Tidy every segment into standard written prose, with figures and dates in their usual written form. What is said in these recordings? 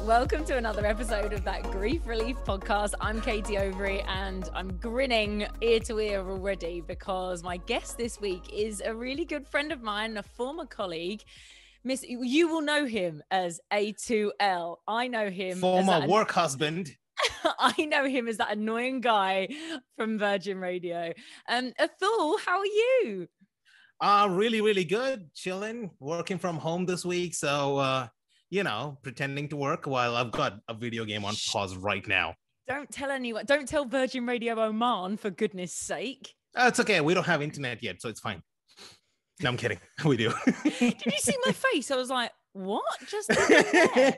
welcome to another episode of that Grief Relief podcast. I'm Katie Overy and I'm grinning ear to ear already because my guest this week is a really good friend of mine, a former colleague. You will know him as A2L. I know him former work husband. I know him as that annoying guy from Virgin Radio. Athul, how are you? Really, really good. Chilling, working from home this week. So, pretending to work while I've got a video game on pause right now. Don't tell anyone. Don't tell Virgin Radio Oman, for goodness sake. It's okay. We don't have internet yet, so it's fine. No, I'm kidding. We do. Did you see my face? I was like, what? Just there.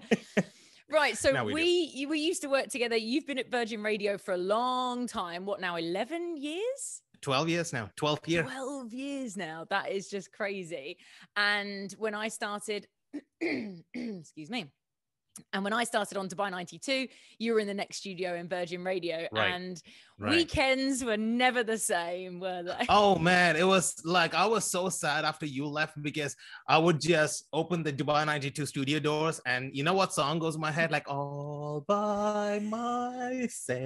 Right. So we used to work together. You've been at Virgin Radio for a long time. What now? 11 years? 12 years now. 12th year. 12 years now. That is just crazy. And when I started, excuse me. And when I started on Dubai 92, you were in the next studio in Virgin Radio. Right. And weekends were never the same, were they? Oh, man. It was like, I was so sad after you left because I would just open the Dubai 92 studio doors. And you know what song goes in my head? Like, all by myself.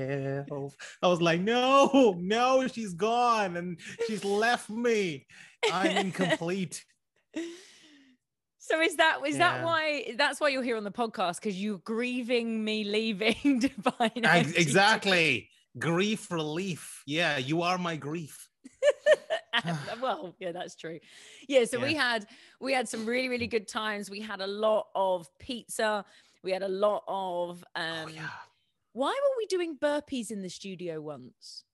I was like, no, she's gone. And she's left me. I'm incomplete. So is that why that's why you're here on the podcast? Because you're grieving me leaving Dubai 92? Exactly. Grief relief. Yeah, you are my grief. Well, yeah, that's true. Yeah, so we had some really, really good times. We had a lot of pizza. We had a lot of Why were we doing burpees in the studio once?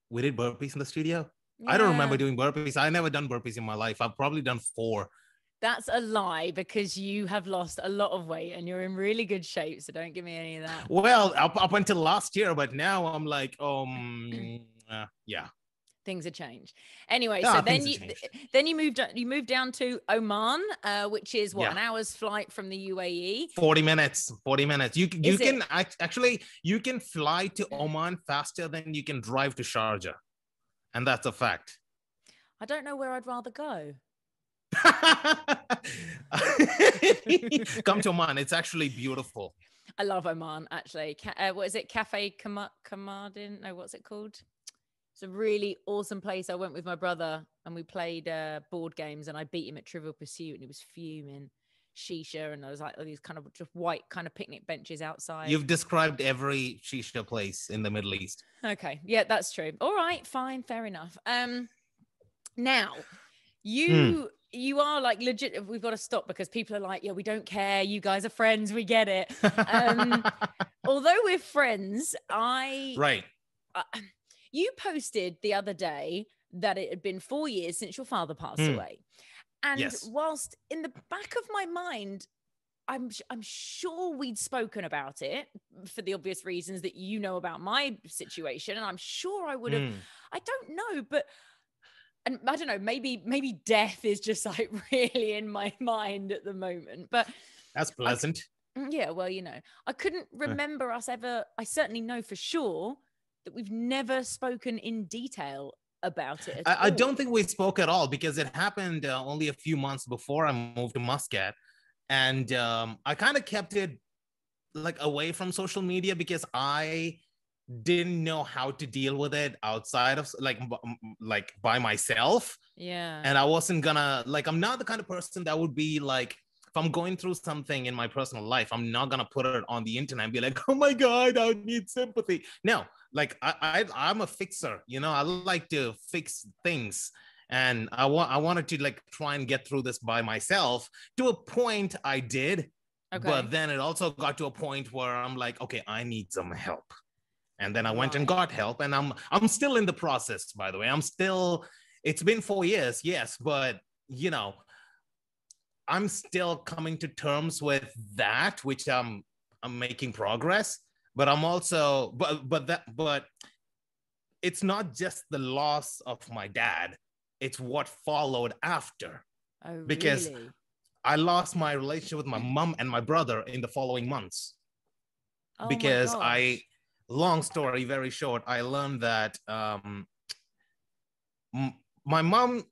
We did burpees in the studio? Yeah. I don't remember doing burpees. I never done burpees in my life. I've probably done 4. That's a lie because you have lost a lot of weight and you're in really good shape. So don't give me any of that. Well, up until last year, but now I'm like, yeah. Things have changed. Anyway, so then you moved down to Oman, which is an hour's flight from the UAE. 40 minutes. You can actually fly to Oman faster than you can drive to Sharjah. And that's a fact. I don't know where I'd rather go. Come to Oman. It's actually beautiful. I love Oman, actually. What is it? Cafe Kamadin? No, what's it called? It's a really awesome place. I went with my brother and we played board games and I beat him at Trivial Pursuit and he was fuming. Shisha, and there was like these kind of just white kind of picnic benches outside. You've described every shisha place in the Middle East. Okay. Yeah, that's true. All right, fine, fair enough. Now you are like legit. We've got to stop because people are like, yeah, we don't care. You guys are friends. We get it. Although we're friends, you posted the other day that it had been 4 years since your father passed away. And whilst in the back of my mind, I'm sure we'd spoken about it for the obvious reasons that you know about my situation. And I'm sure I would have, I don't know, but and I don't know, maybe death is just like really in my mind at the moment, but that's pleasant. Yeah. Well, I couldn't remember us ever. I certainly know for sure that we've never spoken in detail about it. I don't think we spoke at all because it happened only a few months before I moved to Muscat. And I kind of kept it like away from social media because I didn't know how to deal with it outside of like by myself. Yeah. And I wasn't gonna I'm not the kind of person that would be like, if I'm going through something in my personal life, I'm not gonna put it on the internet and be like, oh my God, I need sympathy. No, like I'm a fixer, I like to fix things. And I wanted to like try and get through this by myself. To a point I did, but then it also got to a point where I'm like, okay, I need some help. And then I went and got help, and I'm still in the process, by the way. It's been 4 years, yes, but I'm still coming to terms with that, which I'm making progress. But I'm also, but it's not just the loss of my dad; it's what followed after. Oh, really? Because I lost my relationship with my mom and my brother in the following months. Oh, because long story, very short, I learned that my mom,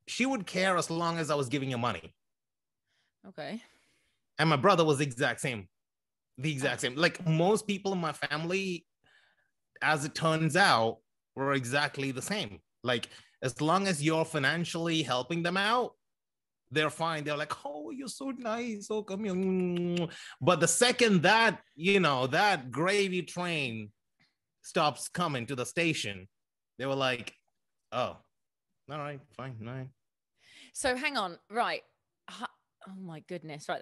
she would care as long as I was giving her money. Okay. And my brother was the exact same. The exact same. Like most people in my family, as it turns out, were exactly the same. Like as long as you're financially helping them out, they're fine. They're like, oh, you're so nice. Oh, come here. But the second that, that gravy train stops coming to the station, they were like, oh, all right, fine. All right. So hang on. Right. Oh my goodness. Right.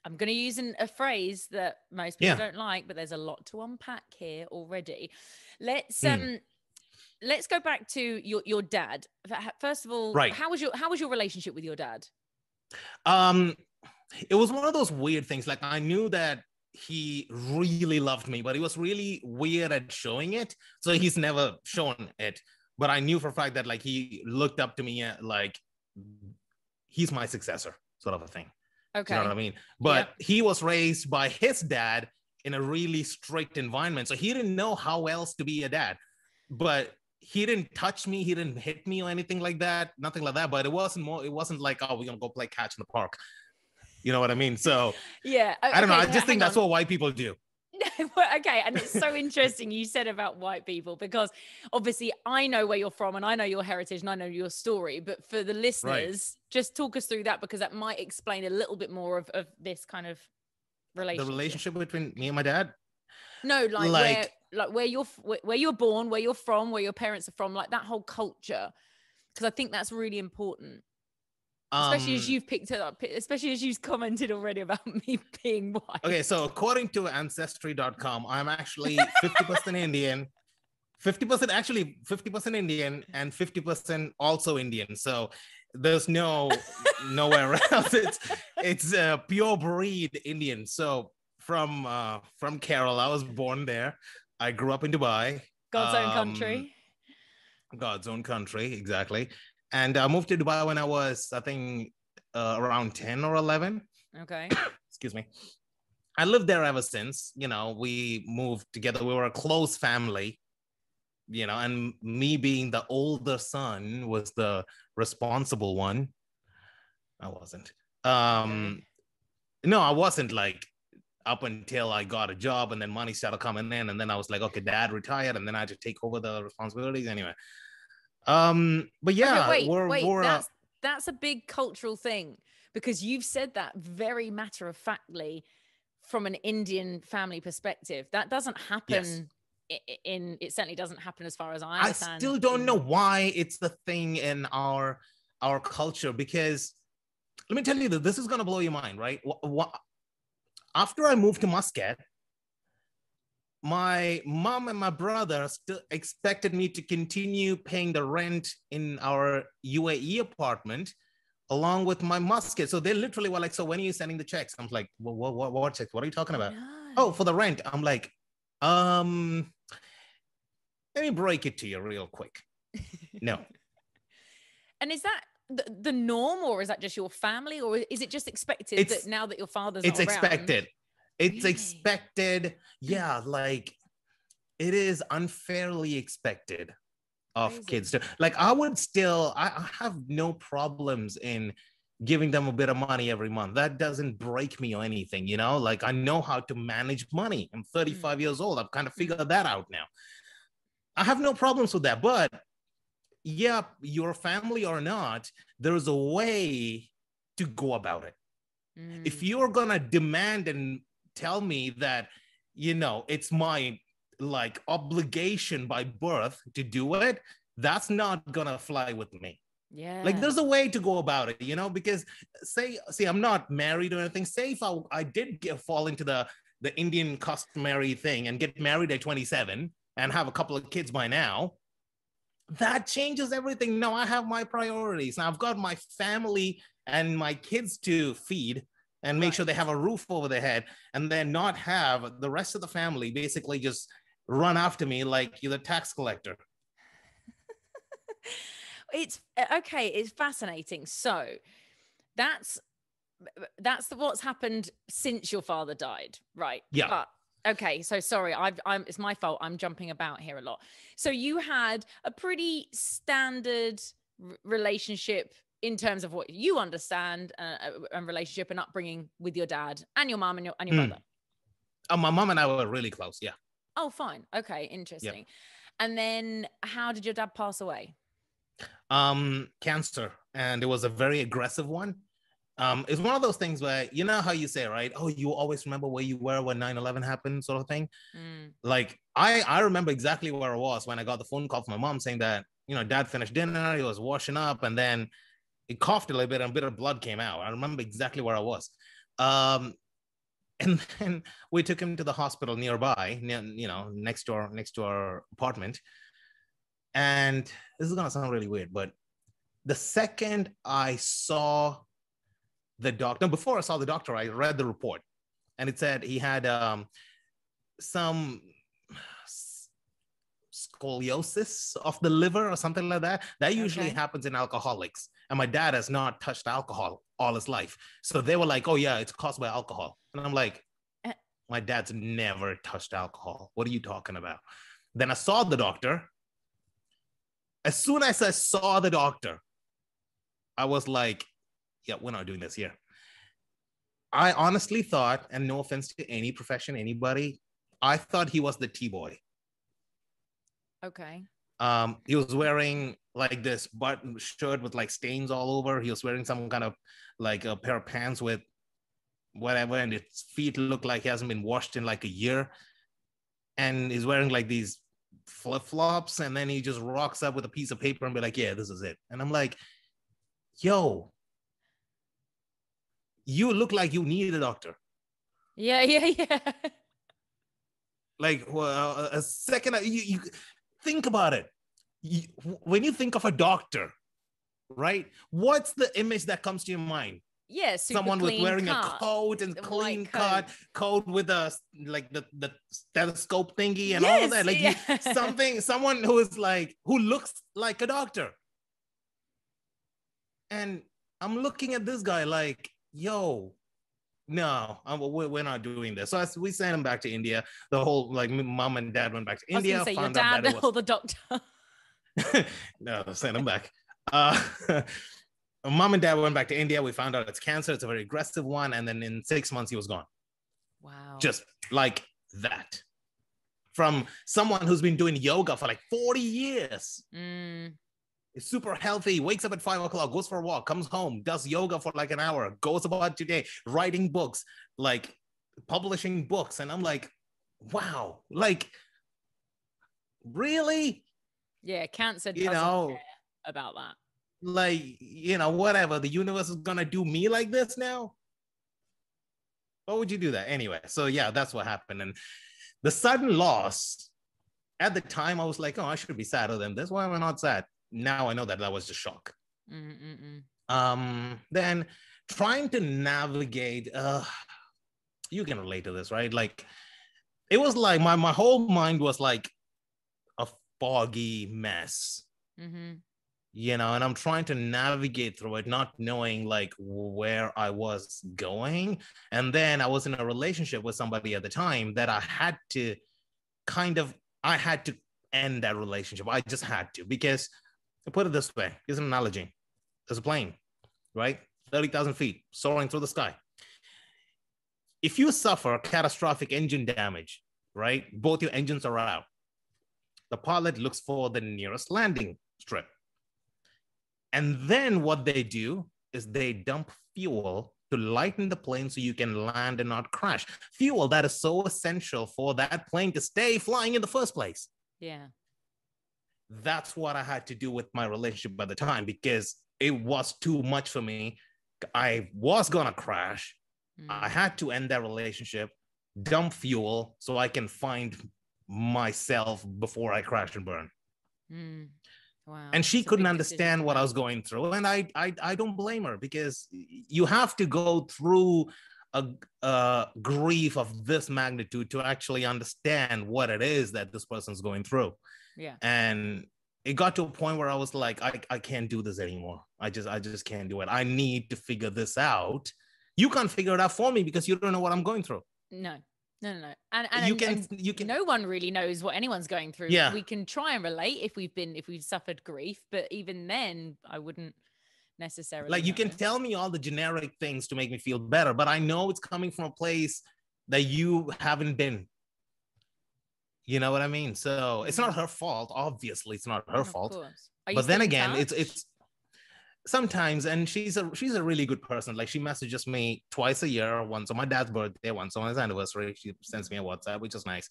I'm going to use a phrase that most people don't like, but there's a lot to unpack here already. Let's go back to your dad. First of all, right. How was your relationship with your dad? It was one of those weird things. Like I knew that he really loved me, but he was really weird at showing it. So he's never shown it. But I knew for a fact that like he looked up to me like he's my successor, sort of a thing. Okay. You know what I mean? But he was raised by his dad in a really strict environment. So he didn't know how else to be a dad. But he didn't touch me. He didn't hit me or anything like that. Nothing like that. But it wasn't like, oh, we're going to go play catch in the park. You know what I mean? So yeah. I don't know. I just think that's what white people do. Okay. And it's so interesting you said about white people, because obviously I know where you're from and I know your heritage and I know your story, but for the listeners, just talk us through that, because that might explain a little bit more of this kind of relationship. The relationship between me and my dad? No, where you're born, where you're from, where your parents are from, like that whole culture. Because I think that's really important. Especially as you've picked it up, especially as you've commented already about me being white. Okay, so according to ancestry.com, I'm actually 50% Indian, 50% Indian, and 50% also Indian. So there's nowhere else. It's a pure breed Indian. So from Kerala, I was born there. I grew up in Dubai. God's own country. God's own country, exactly. And I moved to Dubai when I was, I think, around 10 or 11. Okay. Excuse me. I lived there ever since. We moved together. We were a close family, and me being the older son was the responsible one. I wasn't. No, I wasn't, like, up until I got a job and then money started coming in. And then I was like, okay, dad retired. And then I had to take over the responsibilities anyway. But yeah, wait, that's a big cultural thing, because you've said that very matter of factly from an Indian family perspective. That doesn't happen it certainly doesn't happen as far as I understand. I still don't know why it's the thing in our culture, because let me tell you that this is going to blow your mind, right? After I moved to Muscat, my mom and my brother still expected me to continue paying the rent in our UAE apartment along with my Muscat. So they literally were like, so when are you sending the checks? I'm like, well, what checks? What are you talking about? No. Oh, for the rent. I'm like, let me break it to you real quick. No. And is that the norm, or is that just your family, or is it just expected that now that your father's not around? It's expected. It's expected. Yeah, like it is unfairly expected of kids to, like, I have no problems in giving them a bit of money every month. That doesn't break me or anything, like I know how to manage money. I'm 35 years old. I've kind of figured that out now. I have no problems with that. But yeah, your family or not, there's a way to go about it. If you're gonna demand and tell me that, it's my like obligation by birth to do it, that's not gonna fly with me. Yeah. Like there's a way to go about it, because see, I'm not married or anything. Say if I did fall into the Indian customary thing and get married at 27 and have a couple of kids by now, that changes everything. No, I have my priorities. Now I've got my family and my kids to feed and make sure they have a roof over their head, and then not have the rest of the family basically just run after me like you're the tax collector. It's okay. It's fascinating. So that's what's happened since your father died, right? Yeah. But okay, so sorry, it's my fault. I'm jumping about here a lot. So you had a pretty standard relationship in terms of what you understand, and relationship and upbringing with your dad and your mom and your brother. My mom and I were really close. Yeah. Oh, fine. Okay. Interesting. Yep. And then how did your dad pass away? Cancer. And it was a very aggressive one. It's one of those things where, you know how you say, right? Oh, you always remember where you were when 9/11 happened, sort of thing. Like I remember exactly where I was when I got the phone call from my mom saying that, dad finished dinner, he was washing up, and then he coughed a little bit and a bit of blood came out. I remember exactly where I was. And then we took him to the hospital nearby, next to our apartment. And this is gonna sound really weird, but the second I saw the doctor, before I saw the doctor, I read the report, and it said he had some scoliosis of the liver or something like that. That usually happens in alcoholics. And my dad has not touched alcohol all his life. So they were like, oh yeah, it's caused by alcohol. And I'm like, my dad's never touched alcohol. What are you talking about? Then I saw the doctor. As soon as I saw the doctor, I was like, yeah, we're not doing this here. I honestly thought, and no offense to any profession, anybody, I thought he was the T-boy. Okay. He was wearing like this button shirt with like stains all over. He was wearing some kind of like a pair of pants with whatever, and his feet look like he hasn't been washed in like a year. And he's wearing like these flip-flops, and then he just rocks up with a piece of paper and be like, yeah, this is it. And I'm like, yo, you look like you need a doctor. Yeah. Like, well, a second, you think about it. When you think of a doctor, right? What's the image that comes to your mind? Yeah, someone with wearing a coat and clean cut coat with a like the stethoscope thingy and all of that. Like someone who is like who looks like a doctor. And I'm looking at this guy like, yo, no, we're not doing this. So we sent him back to India. The whole like mom and dad went back to India. I was gonna say your dad or the doctor. No, send him back. Mom and dad went back to India. We found out it's cancer. It's a very aggressive one. And then in 6 months, he was gone. Wow. Just like that. From someone who's been doing yoga for like 40 years. Is super healthy, wakes up at 5 o'clock, goes for a walk, comes home, does yoga for like an hour, goes about today, writing books, like publishing books. And I'm like, wow, like, really? Yeah, cancer doesn't care about that. Like, whatever, the universe is gonna do me like this now? Why would you do that? Anyway, so yeah, that's what happened. And the sudden loss, at the time, I was like, oh, I should be sadder than this. Why am I not sad? Now I know that was just shock. Then trying to navigate, you can relate to this, right? Like, it was like my whole mind was like a foggy mess. And I'm trying to navigate through it, not knowing like where I was going. And then I was in a relationship with somebody at the time that I had to end that relationship. I just had to, because I put it this way, here's an analogy. There's a plane, right? 30,000 feet, soaring through the sky. If you suffer catastrophic engine damage, right? Both your engines are out. The pilot looks for the nearest landing strip. And then what they do is they dump fuel to lighten the plane so you can land and not crash. Fuel that is so essential for that plane to stay flying in the first place. Yeah. That's what I had to do with my relationship at the time, because it was too much for me. I was gonna crash. I had to end that relationship, dump fuel so I can find myself before I crash and burn. Wow. And she couldn't understand what I was going through. And I don't blame her, because you have to go through a grief of this magnitude to actually understand what it is that this person's going through. Yeah. And it got to a point where I was like, I can't do this anymore. I just can't do it. I need to figure this out. You can't figure it out for me because you don't know what I'm going through. No. And you can no one really knows what anyone's going through. Yeah. We can try and relate if we've suffered grief, but even then I wouldn't necessarily like know. You can tell me all the generic things to make me feel better, but I know it's coming from a place that you haven't been. You know what I mean? So it's not her fault. Obviously, it's not her fault. But then again, it's sometimes, and she's a really good person. Like, she messages me twice a year, once on my dad's birthday, once on his anniversary. She sends me a WhatsApp, which is nice.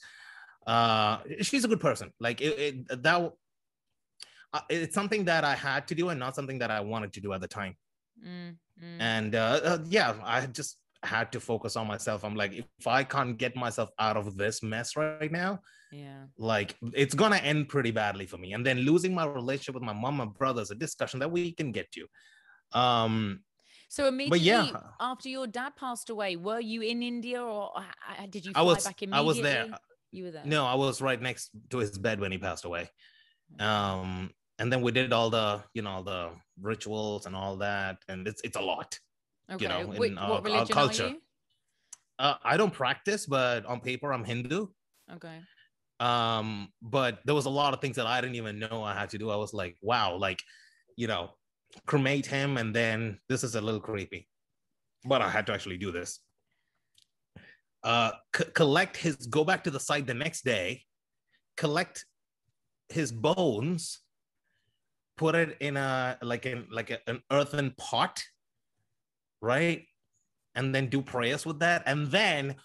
She's a good person. Like, it's something that I had to do and not something that I wanted to do at the time. And yeah, I just had to focus on myself. I'm like, if I can't get myself out of this mess right now, like, it's gonna end pretty badly for me. And then losing my relationship with my mom and brother is a discussion that we can get to. So immediately after your dad passed away, were you in India, or did you fly back immediately? I was there. You were there? No, I was right next to his bed when he passed away. And then we did all the, the rituals and all that. And it's a lot, in what religion our culture. Are you? I don't practice, but on paper, I'm Hindu. Okay. But there was a lot of things that I didn't even know I had to do. I was like, wow, like, cremate him. And then this is a little creepy, but I had to actually do this. Go back to the site the next day, collect his bones, put it in an earthen pot, right? And then do prayers with that, and then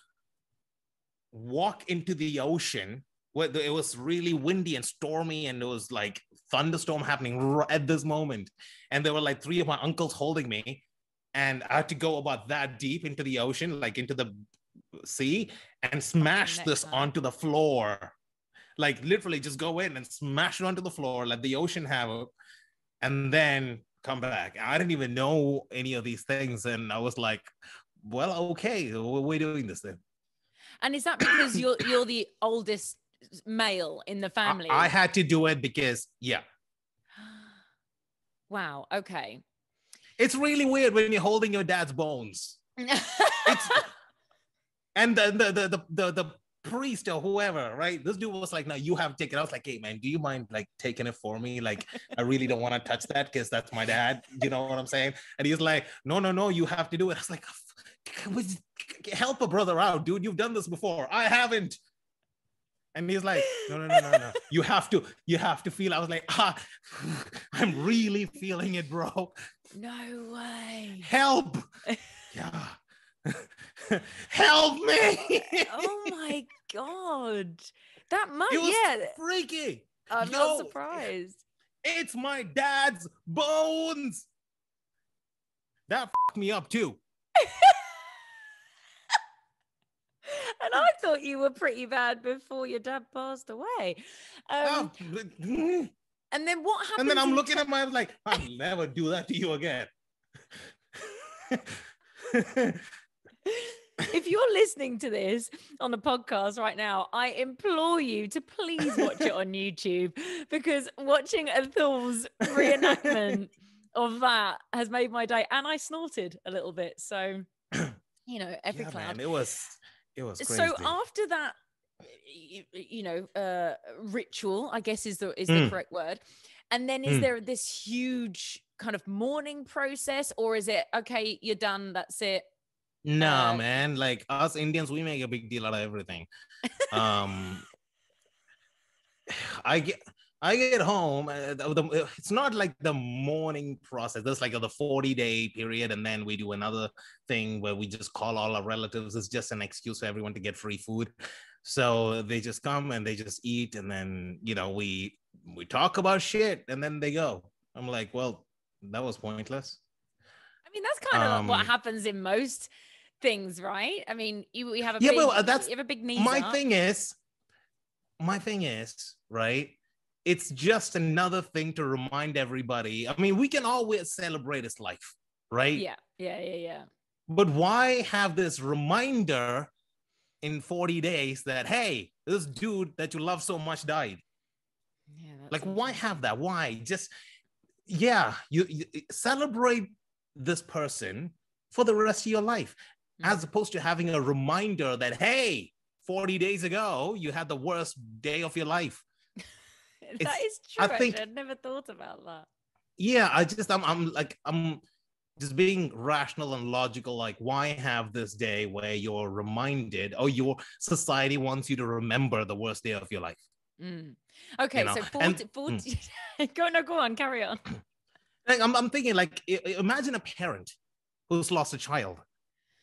walk into the ocean where it was really windy and stormy, and it was like thunderstorm happening at this moment. And there were like 3 of my uncles holding me, and I had to go about that deep into the ocean, like into the sea, and smash this onto the floor. Like, literally just go in and smash it onto the floor, let the ocean have it, and then come back. I didn't even know any of these things. And I was like, well, okay, we're doing this then. And is that because you're the oldest male in the family? I had to do it because, yeah. Wow, okay. It's really weird when you're holding your dad's bones. And the priest or whoever, right? This dude was like, no, you have to take it. I was like, hey man, do you mind like taking it for me? Like, I really don't want to touch that because that's my dad. You know what I'm saying? And he's like, no, you have to do it. I was like, help a brother out, dude. You've done this before. I haven't. And he's like, no. You have to feel. I was like, I'm really feeling it, bro. No way. Help. Yeah. Help me. Oh my God. That much. It was freaky. I'm not surprised. It's my dad's bones. That fucked me up too. And I thought you were pretty bad before your dad passed away. And then what happened? And then I'm looking at my, like, I'll never do that to you again. If you're listening to this on the podcast right now, I implore you to please watch it on YouTube, because watching Athul's reenactment of that has made my day, and I snorted a little bit. So, every cloud. Man, it was crazy. So after that, ritual, I guess is the correct word. And then is there this huge kind of mourning process, or is it, okay, you're done, that's it? Nah, man. Like, us Indians, we make a big deal out of everything. I get home. It's not like the mourning process. There's like the 40-day period, and then we do another thing where we just call all our relatives. It's just an excuse for everyone to get free food. So they just come and they just eat, and then we talk about shit, and then they go. I'm like, well, that was pointless. I mean, that's kind of what happens in most things, right? I mean, we have a you have a big knees my up. thing is, right? It's just another thing to remind everybody. I mean, we can always celebrate his life, right? Yeah. But why have this reminder in 40 days that, hey, this dude that you love so much died? Yeah. Like, why have that? Why? Just, you celebrate this person for the rest of your life, as opposed to having a reminder that, hey, 40 days ago, you had the worst day of your life. That is true. I think I'd never thought about that. Yeah, I'm just being rational and logical, like why have this day where you're reminded, or your society wants you to remember the worst day of your life. Okay, so 40 go on, carry on. I'm thinking, like, imagine a parent who's lost a child.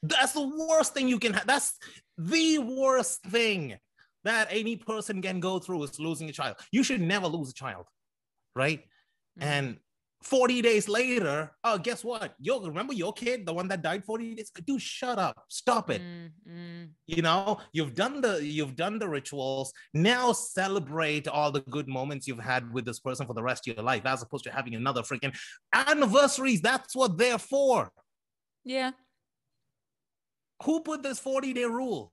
That's the worst thing you can have. That's the worst thing that any person can go through, is losing a child. You should never lose a child, right? And 40 days later, oh, guess what? Remember your kid, the one that died 40 days? Dude, shut up. Stop it. You know, you've done the rituals. Now celebrate all the good moments you've had with this person for the rest of your life, as opposed to having another freaking anniversaries. That's what they're for. Yeah. Who put this 40-day rule?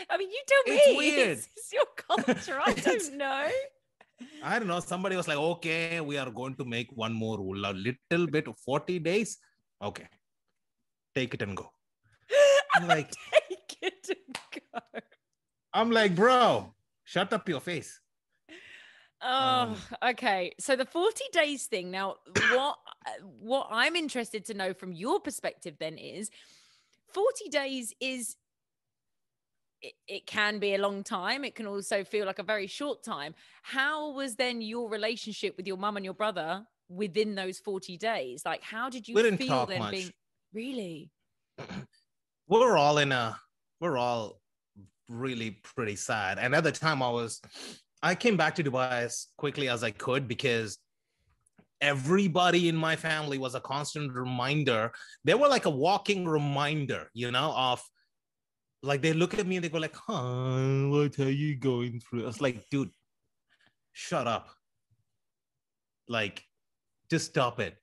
I mean, you tell me. It's weird. It's your culture. I don't know. I don't know. Somebody was like, okay, we are going to make one more rule. A little bit of 40 days. Okay. Take it and go. I'm like, take it and go. I'm like, bro, shut up your face. Oh, okay. So the 40 days thing. Now, what I'm interested to know from your perspective then is 40 days is, it can be a long time. It can also feel like a very short time. How was then your relationship with your mum and your brother within those 40 days? Like, how did you feel then much. Being really? We're all really pretty sad. And at the time I came back to Dubai as quickly as I could, because everybody in my family was a constant reminder. They were like a walking reminder, you know, of, like, they look at me and they go like, huh, what are you going through? I was like, dude, shut up. Like, just stop it.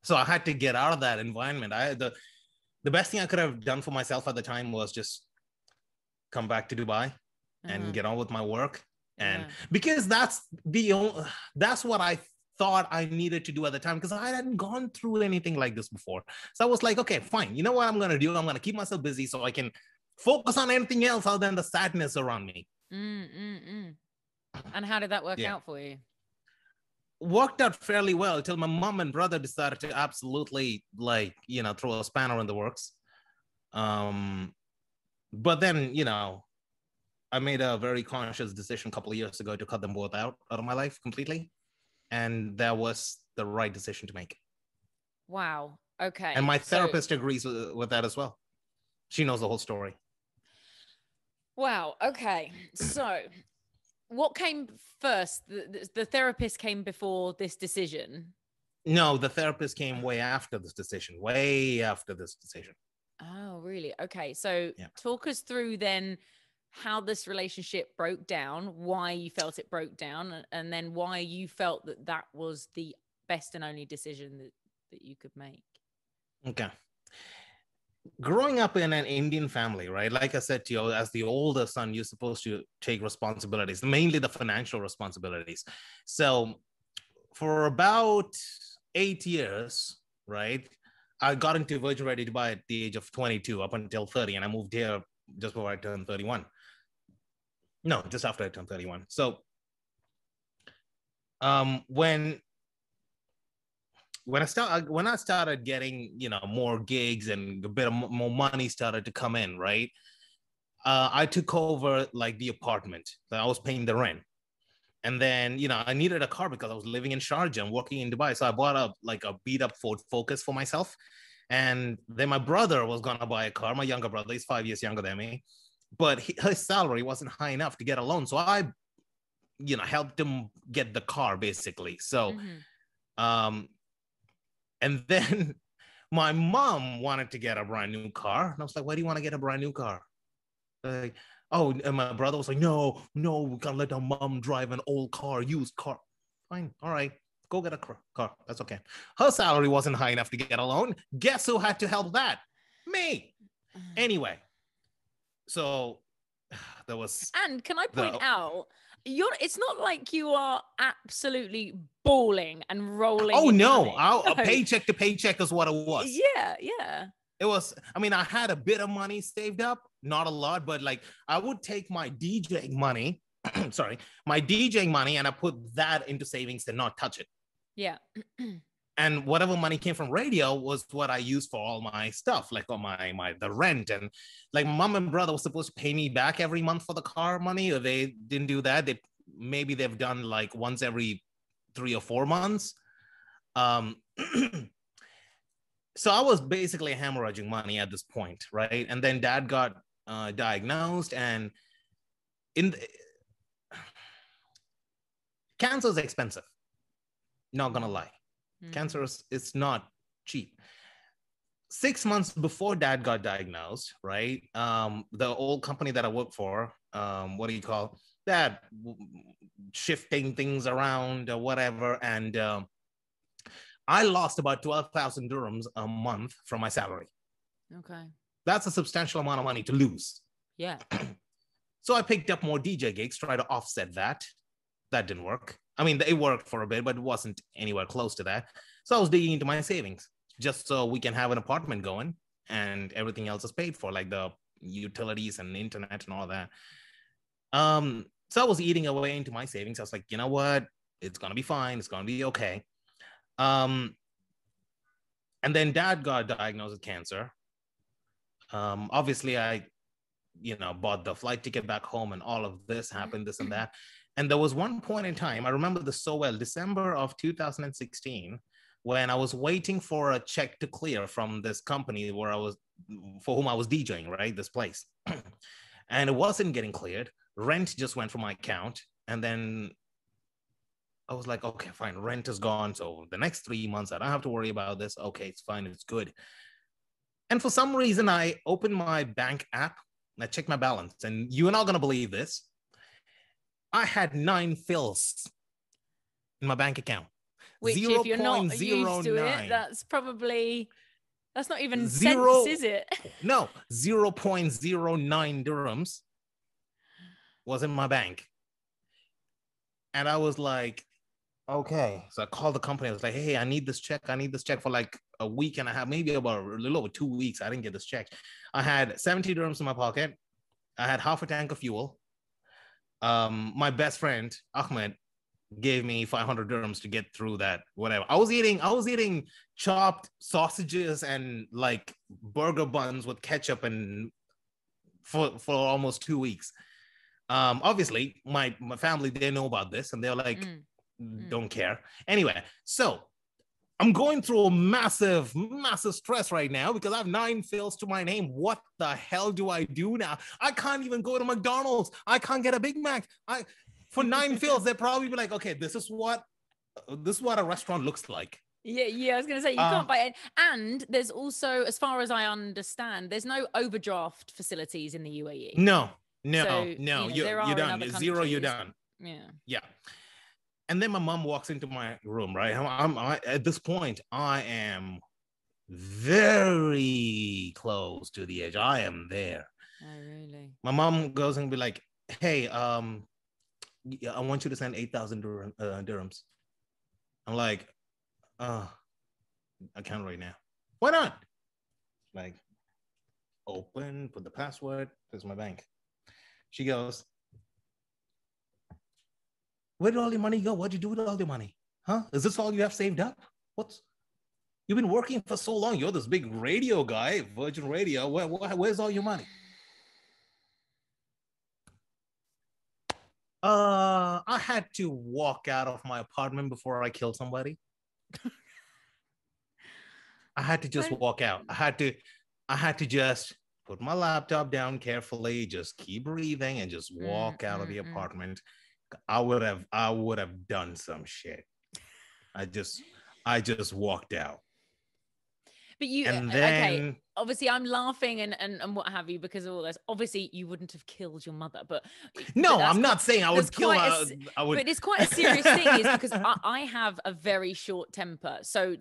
So I had to get out of that environment. The best thing I could have done for myself at the time was just come back to Dubai and get on with my work. And because that's what I thought I needed to do at the time, because I hadn't gone through anything like this before. So I was like, okay, fine. You know what I'm going to do? I'm going to keep myself busy so I can focus on anything else other than the sadness around me. And how did that work out for you? Worked out fairly well till my mom and brother decided to absolutely, like, you know, throw a spanner in the works. But then, you know, I made a very conscious decision a couple of years ago to cut them both out of my life completely. And that was the right decision to make. Wow. Okay. And my therapist agrees with that as well. She knows the whole story. Wow. Okay. So what came first? The therapist came before this decision? No, the therapist came way after this decision. Oh, really? Okay. So talk us through then how this relationship broke down, why you felt it broke down, and then why you felt that was the best and only decision that you could make. Okay. Growing up in an Indian family, right? Like I said to you, as the older son, you're supposed to take responsibilities, mainly the financial responsibilities. So for about 8 years, right, I got into Virgin Ready Dubai at the age of 22 up until 30, and I moved here just before I turned 31. No, just after I turned 31. So when I started getting, you know, more gigs and a bit of more money started to come in, right? I took over like the apartment that I was paying the rent. And then, you know, I needed a car because I was living in Sharjah and working in Dubai. So I bought a beat up Ford Focus for myself. And then my brother was going to buy a car. My younger brother, he's 5 years younger than me. But his salary wasn't high enough to get a loan. So I, you know, helped him get the car basically. So, and then my mom wanted to get a brand new car. And I was like, why do you want to get a brand new car? Like, oh, and my brother was like, no, we can't let our mom drive an old car, used car. Fine. All right. Go get a car. That's okay. Her salary wasn't high enough to get a loan. Guess who had to help that? Me. Anyway. So there was. And can I point out, it's not like you are absolutely bawling and rolling. Oh, no. Paycheck to paycheck is what it was. Yeah. It was, I mean, I had a bit of money saved up, not a lot, but like I would take my DJing money, and I put that into savings and not touch it. Yeah. And whatever money came from radio was what I used for all my stuff, like on the rent. And like mom and brother was supposed to pay me back every month for the car money, or they didn't do that. Maybe they've done like once every 3 or 4 months. So I was basically hemorrhaging money at this point, right? And then dad got diagnosed, and cancer is expensive. Not gonna lie. Cancer is not cheap. 6 months before dad got diagnosed, right? The old company that I work for, what do you call that? Shifting things around or whatever. And I lost about 12,000 dirhams a month from my salary. Okay. That's a substantial amount of money to lose. Yeah. So I picked up more DJ gigs, try to offset that. That didn't work. I mean, it worked for a bit, but it wasn't anywhere close to that. So I was digging into my savings just so we can have an apartment going and everything else is paid for, like the utilities and internet and all that. So I was eating away into my savings. I was like, you know what? It's going to be fine. It's going to be okay. And then dad got diagnosed with cancer. Obviously, I, bought the flight ticket back home and all of this happened, this and that. And there was one point in time, I remember this so well, December of 2016, when I was waiting for a check to clear from this company for whom I was DJing, right? This place. And it wasn't getting cleared. Rent just went from my account. And then I was like, okay, fine, rent is gone. So the next 3 months, I don't have to worry about this. Okay, it's fine, it's good. And for some reason, I opened my bank app and I checked my balance. And you're not going to believe this. I had 9 fills in my bank account. Which, 0. If you're not used to it, that's not even cents, is it? No, 0.09 dirhams was in my bank. And I was like, okay. So I called the company. I was like, hey, I need this check. I need this check for like a week and a half, maybe about a little over 2 weeks. I didn't get this check. I had 70 dirhams in my pocket. I had half a tank of fuel. My best friend Ahmed gave me 500 dirhams to get through that, whatever. I was eating chopped sausages and like burger buns with ketchup and for almost 2 weeks. Obviously my family, they know about this and they're like, don't care. Anyway, so I'm going through a massive stress right now because I have 9 fills to my name. What the hell do I do now? I can't even go to McDonald's. I can't get a Big Mac. For 9 fills, they'd probably be like, okay, this is what a restaurant looks like. Yeah. I was going to say, you can't buy it. And there's also, as far as I understand, there's no overdraft facilities in the UAE. No. So, You're done. It's 0, you're done. Yeah. And then my mom walks into my room, right? I at this point, I am very close to the edge. I am there. Oh, really? My mom goes and be like, hey, I want you to send 8,000 dirhams. I'm like, I can't right now. Why not? Like, open, put the password, there's my bank. She goes, where did all your money go? What'd you do with all your money? Huh? Is this all you have saved up? You've been working for so long. You're this big radio guy, Virgin Radio. Where's all your money? I had to walk out of my apartment before I killed somebody. I had to just walk out. I had to just put my laptop down carefully, just keep breathing and just walk out of the apartment. I would have done some shit. I just walked out. But okay, obviously I'm laughing and what have you because of all this. Obviously you wouldn't have killed your mother, but I'm not saying I would kill her. But it's quite a serious thing is because I have a very short temper. So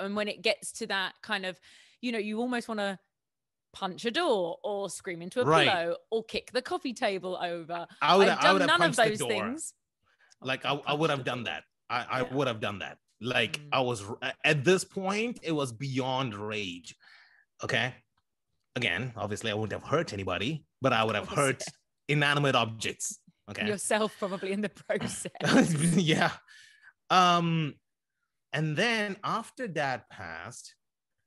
and when it gets to that kind of, you almost want to punch a door or scream into a pillow or kick the coffee table over. I've done none of those things. Like I would have done that. I would have done that. Like I was at this point, it was beyond rage. Okay. Again, obviously I wouldn't have hurt anybody, but I would have hurt inanimate objects. Okay. Yourself probably in the process. Yeah. And then after Dad passed,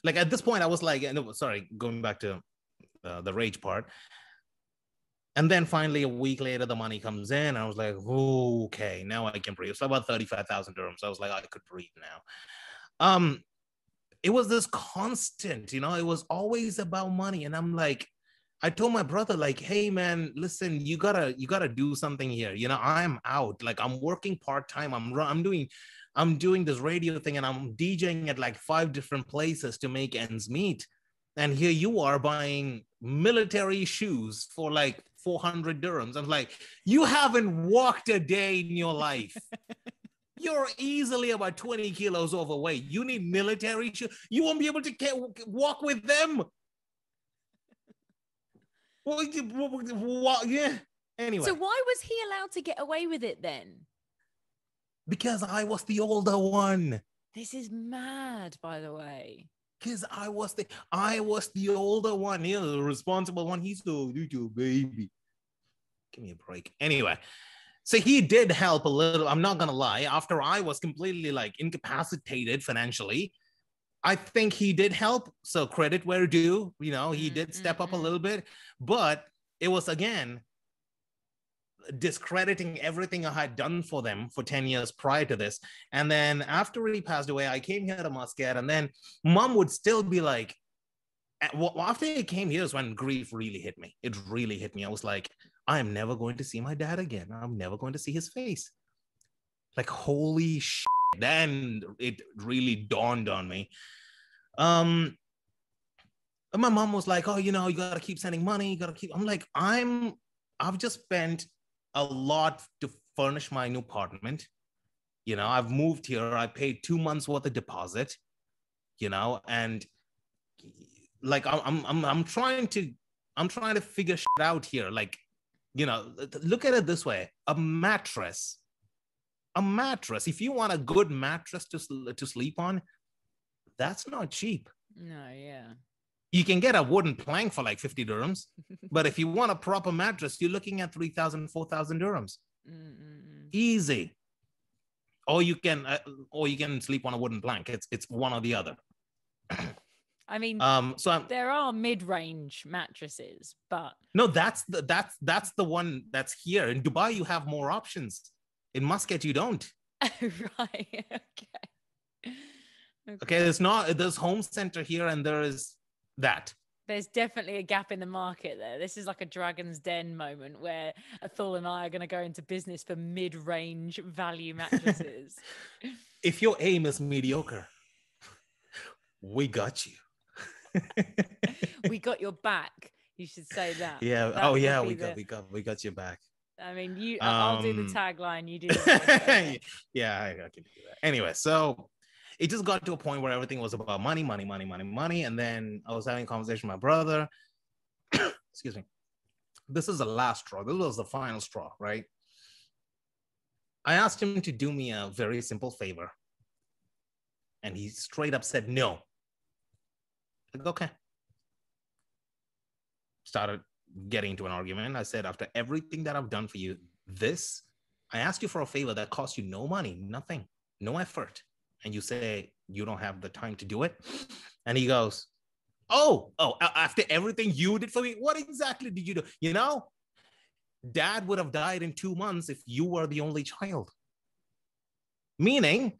like at this point, I was like, sorry, going back to the rage part. And then finally, a week later, the money comes in. I was like, oh, okay, now I can breathe. So about 35,000 dirhams. I was like, I could breathe now. It was this constant, it was always about money. And I'm like, I told my brother, like, hey man, listen, you gotta do something here. I'm out. Like, I'm working part-time. I'm doing this radio thing, and I'm DJing at like 5 different places to make ends meet. And here you are buying military shoes for like 400 dirhams. I'm like, you haven't walked a day in your life. You're easily about 20 kilos overweight. You need military shoes. You won't be able to walk with them. Well, yeah. Anyway. So why was he allowed to get away with it then? Because I was the older one. This is mad, by the way. Because I was the older one, the responsible one. He's the little baby. Give me a break. Anyway, so he did help a little. I'm not gonna lie. After I was completely like incapacitated financially, I think he did help. So credit where due. He did step up a little bit, but it was again discrediting everything I had done for them for 10 years prior to this. And then after he passed away, I came here to Muscat, and then mom would still be like, after he came here is when grief really hit me. It really hit me. I was like, I am never going to see my dad again. I'm never going to see his face. Like, holy shit. Then it really dawned on me. And my mom was like, oh, you got to keep sending money. I'm like, I've just spent a lot to furnish my new apartment. I've moved here. I paid 2 months worth of deposit, and like, I'm trying to figure shit out here. Like, look at it this way. A mattress. If you want a good mattress to sleep on, that's not cheap. No, yeah. You can get a wooden plank for like 50 dirhams. But if you want a proper mattress, you're looking at 3,000, 4,000 dirhams. Easy. Or you can sleep on a wooden plank. It's one or the other. I mean, there are mid-range mattresses, but no, that's the one that's here. In Dubai, you have more options. In Muscat, you don't. Right. Okay. There's Home Center here, and there is that. There's definitely a gap in the market there. This is like a Dragon's Den moment where Athul and I are going to go into business for mid-range value mattresses. If your aim is mediocre, we got you. We got your back. You should say that. Yeah. We got your back. I mean, I'll do the tagline. You do the voice. Yeah, I can do that. Anyway, so it just got to a point where everything was about money. And then I was having a conversation with my brother. Excuse me. This is the last straw. This was the final straw, right? I asked him to do me a very simple favor. And he straight up said no. Like, okay. Started getting into an argument. I said, after everything that I've done for you, I asked you for a favor that cost you no money, nothing, no effort. And you say you don't have the time to do it. And he goes, oh, after everything you did for me, what exactly did you do? Dad would have died in 2 months if you were the only child. Meaning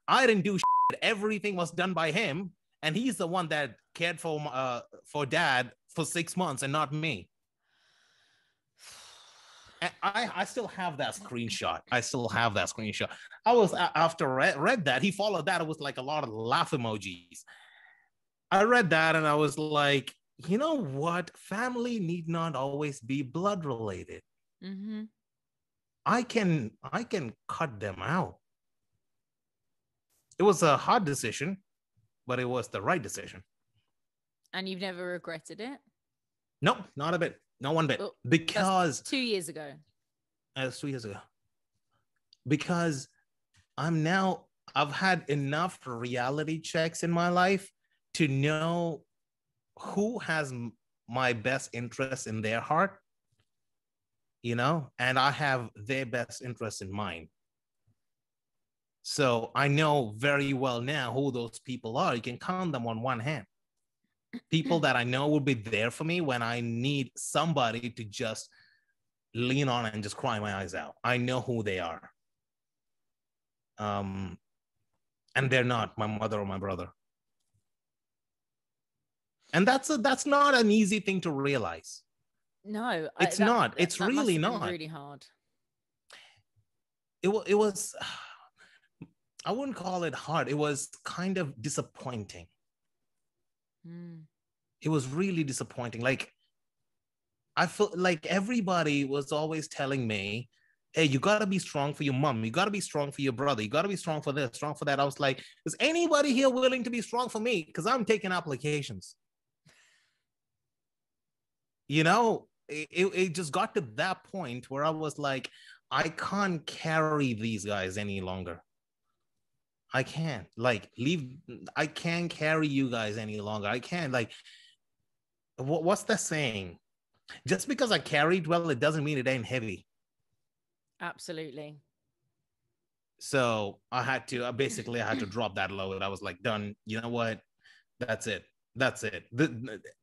I didn't do shit. Everything was done by him. And he's the one that cared for Dad for 6 months and not me. And I still have that screenshot. I was, after read that, he followed that. It was like a lot of laugh emojis. I read that and I was like, you know what? Family need not always be blood related. Mm-hmm. I can cut them out. It was a hard decision, but it was the right decision. And you've never regretted it? No, not a bit. Not one bit. Oh, because 2 years ago. That's 2 years ago. Because I've had enough reality checks in my life to know who has my best interest in their heart, and I have their best interest in mine. So I know very well now who those people are. You can count them on one hand. People that I know will be there for me when I need somebody to just lean on and just cry my eyes out. I know who they are. And they're not my mother or my brother. And that's not an easy thing to realize. No, it's not. It's that really must have been not. Really hard. It was. I wouldn't call it hard. It was kind of disappointing. It was really disappointing. Like, I felt like everybody was always telling me, hey, you got to be strong for your mom. You got to be strong for your brother. You got to be strong for this, strong for that. I was like, is anybody here willing to be strong for me? Because I'm taking applications. You know, it just got to that point where I was like, I can't carry these guys any longer. I can't I can't carry you guys any longer. I can't, like, what's that saying? Just because I carried well, it doesn't mean it ain't heavy. Absolutely. So I had to drop that load. I was like, done. You know what? That's it.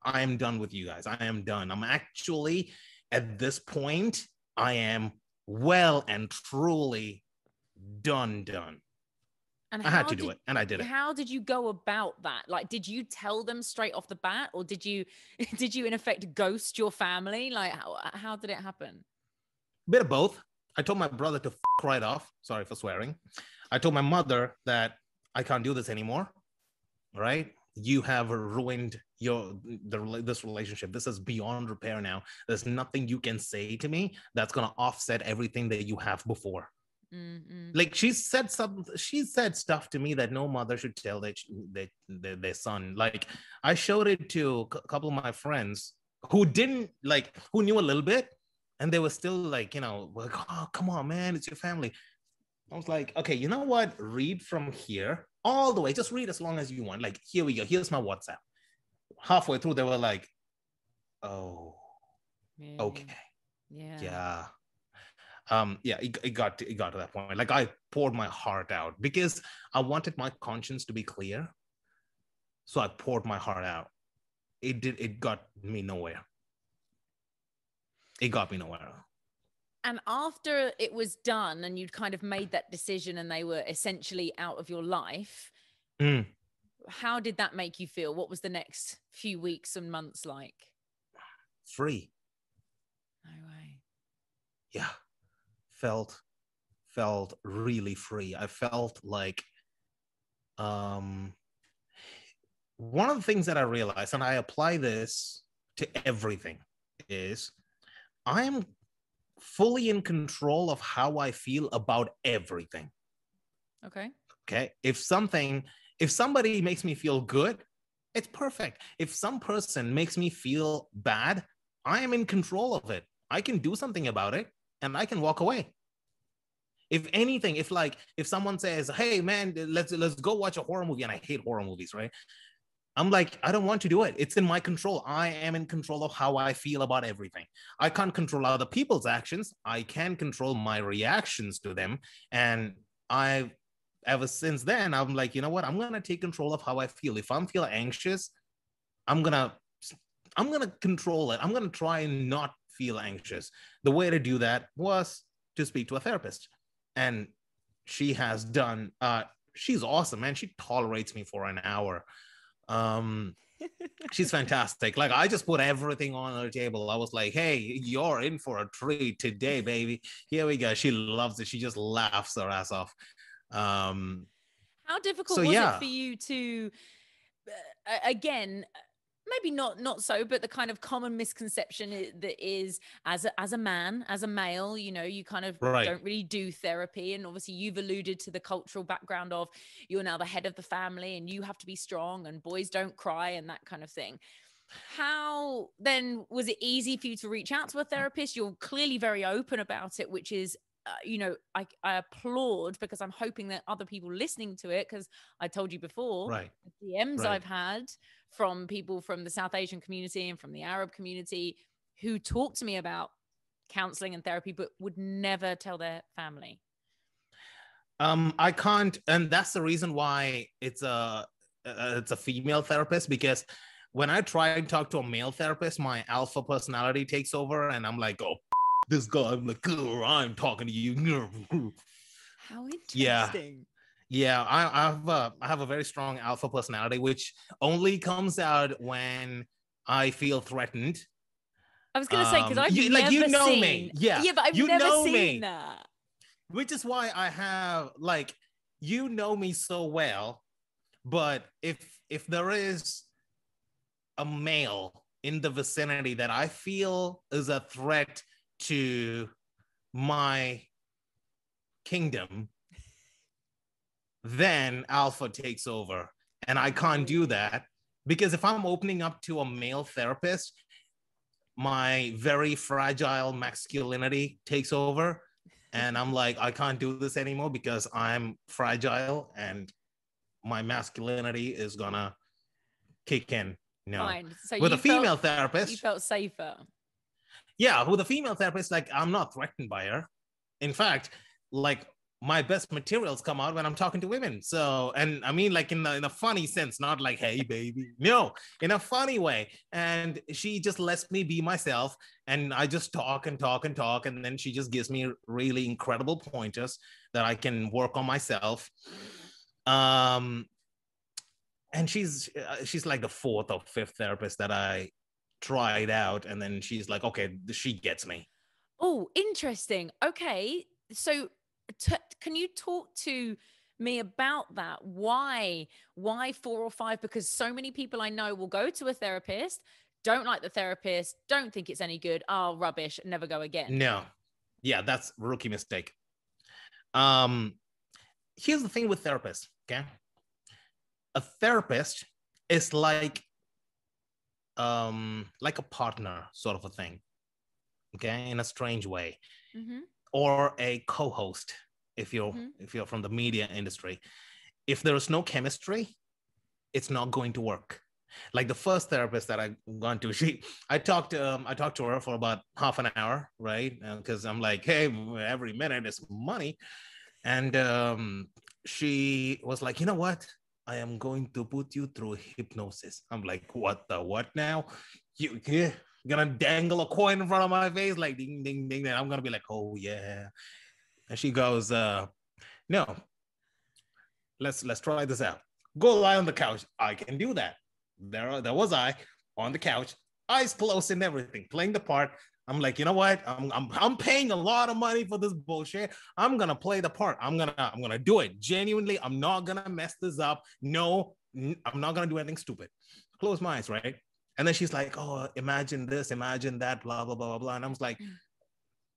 I am done with you guys. I am done. I'm actually, at this point, I am well and truly done. And I had to do it, and I did it. How did you go about that? Like, did you tell them straight off the bat, or did you in effect ghost your family? Like, how did it happen? A bit of both. I told my brother to right off. Sorry for swearing. I told my mother that I can't do this anymore. Right? You have ruined this relationship. This is beyond repair now. There's nothing you can say to me that's gonna offset everything that you have before. Like, she said stuff to me that no mother should tell their son. Like, I showed it to a couple of my friends who knew a little bit, and they were still like, oh, come on, man, it's your family. I was like, okay, you know what? Read from here all the way. Just read as long as you want. Like, here we go. Here's my WhatsApp. Halfway through, they were like, oh, okay. Yeah. It got to that point. Like, I poured my heart out because I wanted my conscience to be clear. So I poured my heart out. It got me nowhere. It got me nowhere. And after it was done and you'd kind of made that decision and they were essentially out of your life, how did that make you feel? What was the next few weeks and months like? Free. No way. Yeah. Felt really free. I felt like one of the things that I realized, and I apply this to everything, is I am fully in control of how I feel about everything. Okay. If somebody makes me feel good, it's perfect. If some person makes me feel bad, I am in control of it. I can do something about it and I can walk away. If anything, if someone says, hey man, let's go watch a horror movie, and I hate horror movies, right? I'm like, I don't want to do it. It's in my control. I am in control of how I feel about everything. I can't control other people's actions. I can control my reactions to them. And ever since then, I'm like, you know what? I'm going to take control of how I feel. If I'm feeling anxious, I'm going to control it. I'm going to try and not feel anxious. The way to do that was to speak to a therapist. And she has done, she's awesome, man. She tolerates me for an hour. She's fantastic. Like, I just put everything on her table. I was like, hey, you're in for a treat today, baby. Here we go. She loves it. She just laughs her ass off. How difficult was it for you to, again, maybe not so, but the kind of common misconception that is, as a man, as a male, you kind of don't really do therapy. And obviously you've alluded to the cultural background of you're now the head of the family and you have to be strong and boys don't cry and that kind of thing. How then was it easy for you to reach out to a therapist? You're clearly very open about it, which is I applaud, because I'm hoping that other people listening to it, because I told you before, the DMs I've had from people from the South Asian community and from the Arab community who talk to me about counseling and therapy, but would never tell their family. I can't, and that's the reason why it's a female therapist, because when I try and talk to a male therapist, my alpha personality takes over, and I'm like, oh, this guy, I'm like, I'm talking to you. How interesting. Yeah, I have a very strong alpha personality, which only comes out when I feel threatened. I was gonna say, because I've never you know seen me. Yeah, but I've never seen that. Which is why I have, like, you know me so well, but if there is a male in the vicinity that I feel is a threat to my kingdom, then alpha takes over. And I can't do that, because if I'm opening up to a male therapist, my very fragile masculinity takes over. And I'm like, I can't do this anymore because I'm fragile and my masculinity is gonna kick in. No. Fine. So with a female therapist, you felt safer. Yeah, with a female therapist, like, I'm not threatened by her. In fact, like, my best materials come out when I'm talking to women. So, and I mean, like, in a funny sense, not like, hey, baby. No, in a funny way. And she just lets me be myself. And I just talk and talk and talk. And then she just gives me really incredible pointers that I can work on myself. And she's like the fourth or fifth therapist that I tried out. And then she's like, okay, she gets me. Oh, interesting. Okay. So can you talk to me about that? Why 4 or 5? Because so many people I know will go to a therapist, don't like the therapist, don't think it's any good. Oh, rubbish, never go again. No. Yeah, that's a rookie mistake. Here's the thing with therapists, okay? A therapist is like a partner sort of a thing, okay, in a strange way. Mm-hmm. Or a co-host if you're from the media industry. If there is no chemistry, it's not going to work. Like the first therapist that I gone to, I talked to her for about half an hour, right? Because I'm like, hey, every minute is money. And she was like, you know what? I am going to put you through hypnosis. I'm like, what now? You're gonna dangle a coin in front of my face, like ding, ding, ding. And I'm gonna be like, oh yeah. And she goes, no, let's try this out. Go lie on the couch. I can do that. There was I on the couch, eyes closed and everything, playing the part. I'm like, you know what? I'm paying a lot of money for this bullshit. I'm gonna play the part. I'm gonna do it genuinely. I'm not gonna mess this up. No, I'm not gonna do anything stupid. Close my eyes, right? And then she's like, oh, imagine this, imagine that, blah blah blah blah blah. And I was like,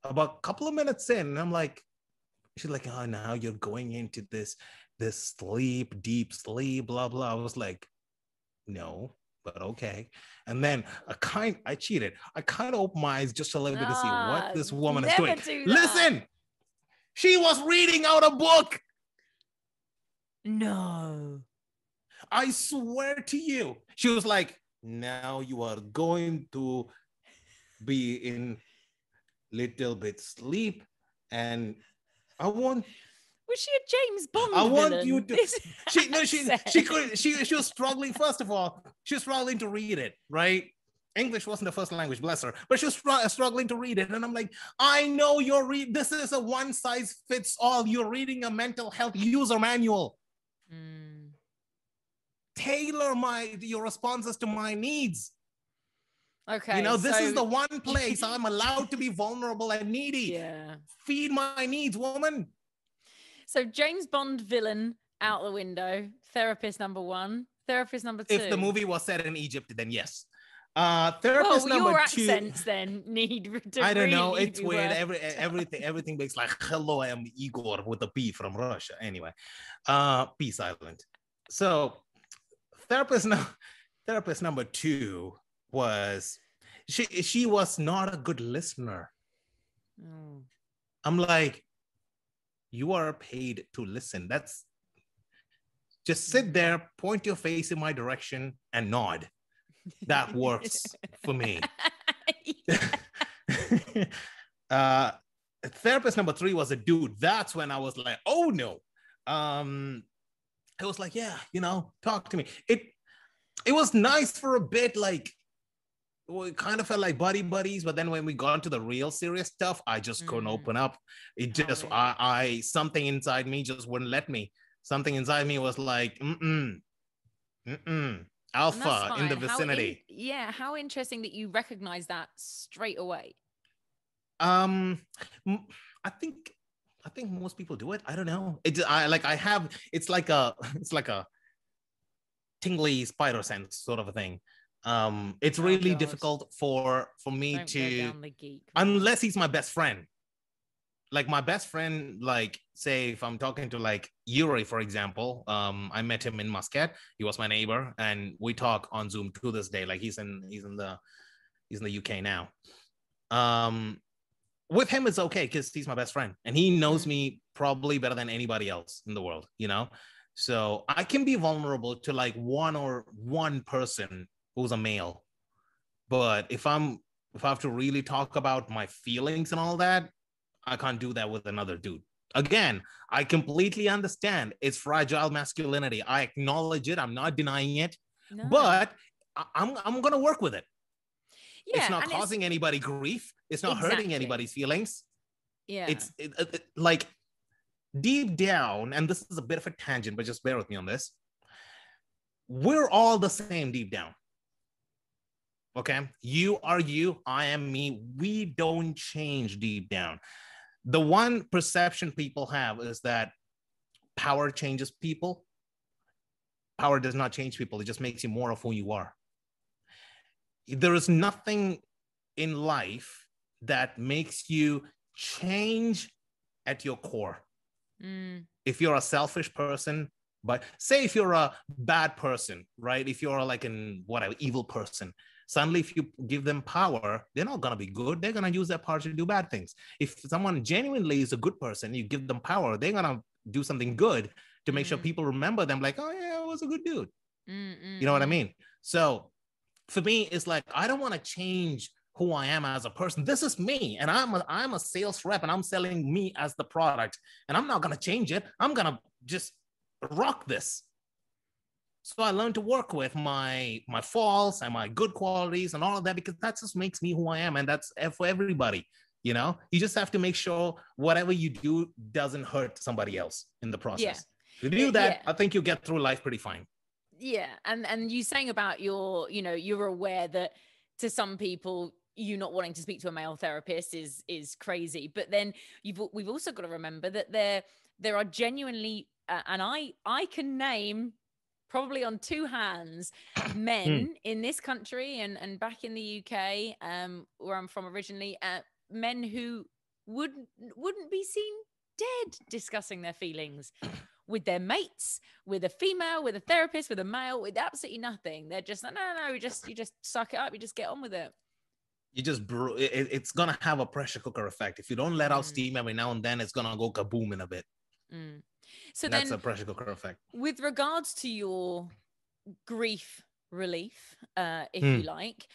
about a couple of minutes in, and I'm like, she's like, oh, now you're going into this sleep, deep sleep, blah blah. I was like, no, but okay. And then I cheated. I kind of opened my eyes just a little bit to see what this woman is doing. Listen, she was reading out a book. No. I swear to you. She was like, now you are going to be in little bit sleep. And I want... Was she a James Bond I want villain? you to... She was struggling. First of all, she was struggling to read it, right? English wasn't the first language, bless her. But she was struggling to read it. And I'm like, I know this is a one size fits all. You're reading a mental health user manual. Tailor your responses to my needs. Okay. This is the one place I'm allowed to be vulnerable and needy. Yeah. Feed my needs, woman. So James Bond villain out the window. Therapist number 1. Therapist number 2. If the movie was set in Egypt, then yes. Therapist number 2. Your accents then need to I don't know. really it's weird. Everything makes like, hello, I am Igor with a P from Russia. Anyway, Peace Island. So therapist number 2 was she was not a good listener. I'm like, you are paid to listen. That's just sit there, point your face in my direction and nod. That works for me. Therapist number 3 was a dude. That's when I was like, oh no, it was like, yeah, talk to me. It was nice for a bit, like we kind of felt like buddies, but then when we got into the real serious stuff, I just couldn't open up. It just, really? I something inside me just wouldn't let me. Something inside me was like, alpha in the vicinity. How interesting that you recognize that straight away. I think most people do it. I don't know. It's like a tingly spider sense sort of a thing. It's really difficult for me to, unless he's my best friend. Like my best friend, like say if I'm talking to like Overy, for example, I met him in Muscat. He was my neighbor, and we talk on Zoom to this day. Like he's in the UK now. With him it's okay because he's my best friend and he knows me probably better than anybody else in the world, so I can be vulnerable to like one person who's a male, but if I have to really talk about my feelings and all that, I can't do that with another dude. Again, I completely understand it's fragile masculinity. I acknowledge it. I'm not denying it, but I'm gonna work with it. Yeah, it's not causing anybody grief. It's not hurting anybody's feelings. Yeah. It's like deep down, and this is a bit of a tangent, but just bear with me on this. We're all the same deep down. Okay? You are you, I am me. We don't change deep down. The one perception people have is that power changes people. Power does not change people. It just makes you more of who you are. There is nothing in life that makes you change at your core. If you're a selfish person, but say if you're a bad person, right? If you're like an whatever evil person, suddenly if you give them power, they're not gonna be good. They're gonna use that power to do bad things. If someone genuinely is a good person, you give them power, they're gonna do something good to make sure people remember them. Like, oh yeah, I was a good dude. You know what I mean? So for me, it's like, I don't want to change who I am as a person. This is me. And I'm a sales rep and I'm selling me as the product. And I'm not going to change it. I'm going to just rock this. So I learned to work with my faults and my good qualities and all of that, because that just makes me who I am. And that's for everybody. You just have to make sure whatever you do doesn't hurt somebody else in the process. If you do that, I think you get through life pretty fine. Yeah. And you saying about you're aware that to some people, you not wanting to speak to a male therapist is crazy. But then we've also got to remember that there are genuinely, and I can name probably on two hands men in this country and back in the UK, where I'm from originally, men who wouldn't be seen dead discussing their feelings with their mates, with a female, with a therapist, with a male, with absolutely nothing. They're just like, no, you just suck it up. You just get on with it. It's going to have a pressure cooker effect. If you don't let out steam every now and then, it's going to go kaboom in a bit. So that's a pressure cooker effect. With regards to your grief relief, if you like,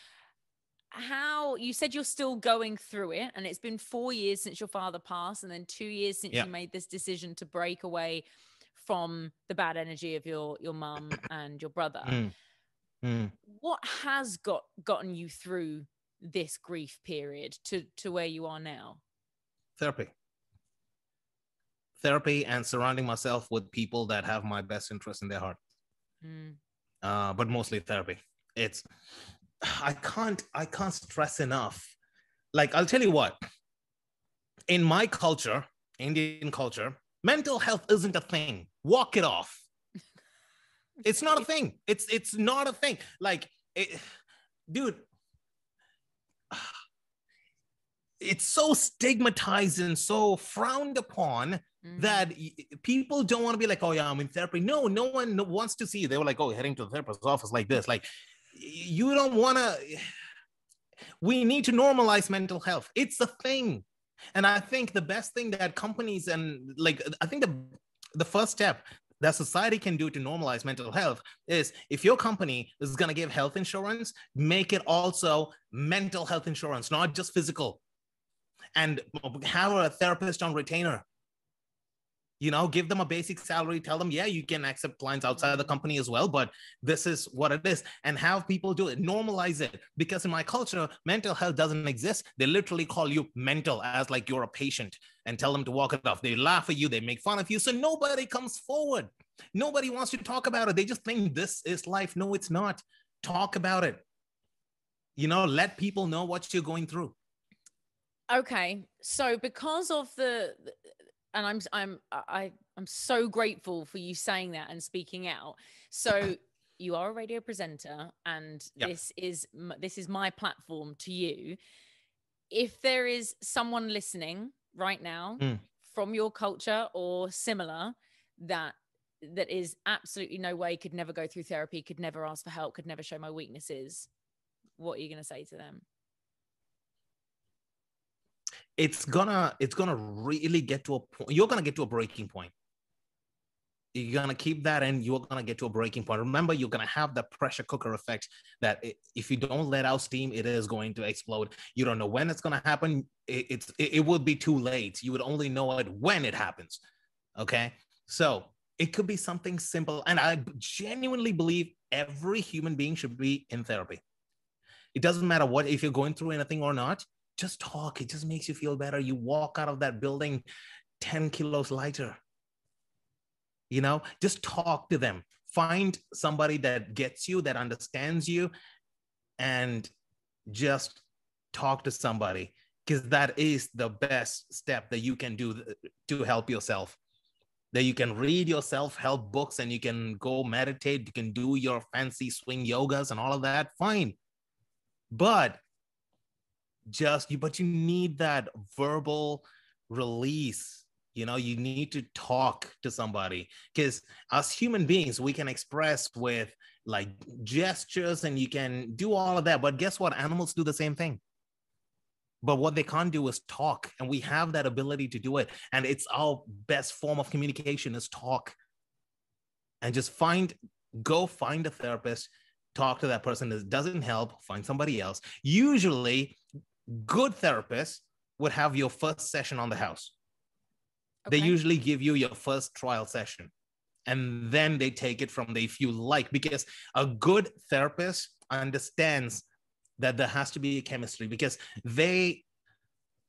how you said you're still going through it, and it's been 4 years since your father passed, and then 2 years since you made this decision to break away from the bad energy of your mum and your brother. What has gotten you through this grief period to where you are now? Therapy and surrounding myself with people that have my best interest in their heart. But mostly therapy. I can't stress enough. Like, I'll tell you what, in my culture, Indian culture, mental health isn't a thing. Walk it off. It's not a thing. It's not a thing. Like, dude, it's so stigmatized and so frowned upon that people don't want to be like, oh yeah, I'm in therapy. No one wants to see you. They were like, oh, heading to the therapist's office like this. Like, you don't want to. We need to normalize mental health. It's a thing. And I think the best thing that companies and I think the first step that society can do to normalize mental health is, if your company is going to give health insurance, make it also mental health insurance, not just physical. And have a therapist on retainer. Give them a basic salary, tell them, yeah, you can accept clients outside of the company as well, but this is what it is, and have people do it, normalize it. Because in my culture, mental health doesn't exist. They literally call you mental as like you're a patient and tell them to walk it off. They laugh at you, they make fun of you. So nobody comes forward. Nobody wants to talk about it. They just think this is life. No, it's not. Talk about it. Let people know what you're going through. Okay. So because of and I'm so grateful for you saying that and speaking out. So you are a radio presenter, and this is my platform to you. If there is someone listening right now from your culture or similar that is absolutely no way, could never go through therapy, could never ask for help, could never show my weaknesses, what are you going to say to them? It's gonna really get to a point. You're gonna get to a breaking point. You're gonna keep that, and you're gonna get to a breaking point. Remember, you're gonna have the pressure cooker effect that if you don't let out steam, it is going to explode. You don't know when it's gonna happen. It would be too late. You would only know it when it happens. Okay, so it could be something simple, and I genuinely believe every human being should be in therapy. It doesn't matter if you're going through anything or not. Just talk. It just makes you feel better. You walk out of that building 10 kilos lighter. Just talk to them. Find somebody that gets you, that understands you, and just talk to somebody, because that is the best step that you can do to help yourself. That you can read your self-help books, and you can go meditate. You can do your fancy swing yogas and all of that. Fine. But you need that verbal release. You need to talk to somebody, because as human beings, we can express with like gestures, and you can do all of that. But guess what? Animals do the same thing. But what they can't do is talk. And we have that ability to do it. And it's our best form of communication is talk. And just go find a therapist, talk to that person. That doesn't help, find somebody else. Usually, good therapists would have your first session on the house. Okay. They usually give you your first trial session, and then they take it from there if you like, because a good therapist understands that there has to be a chemistry, because they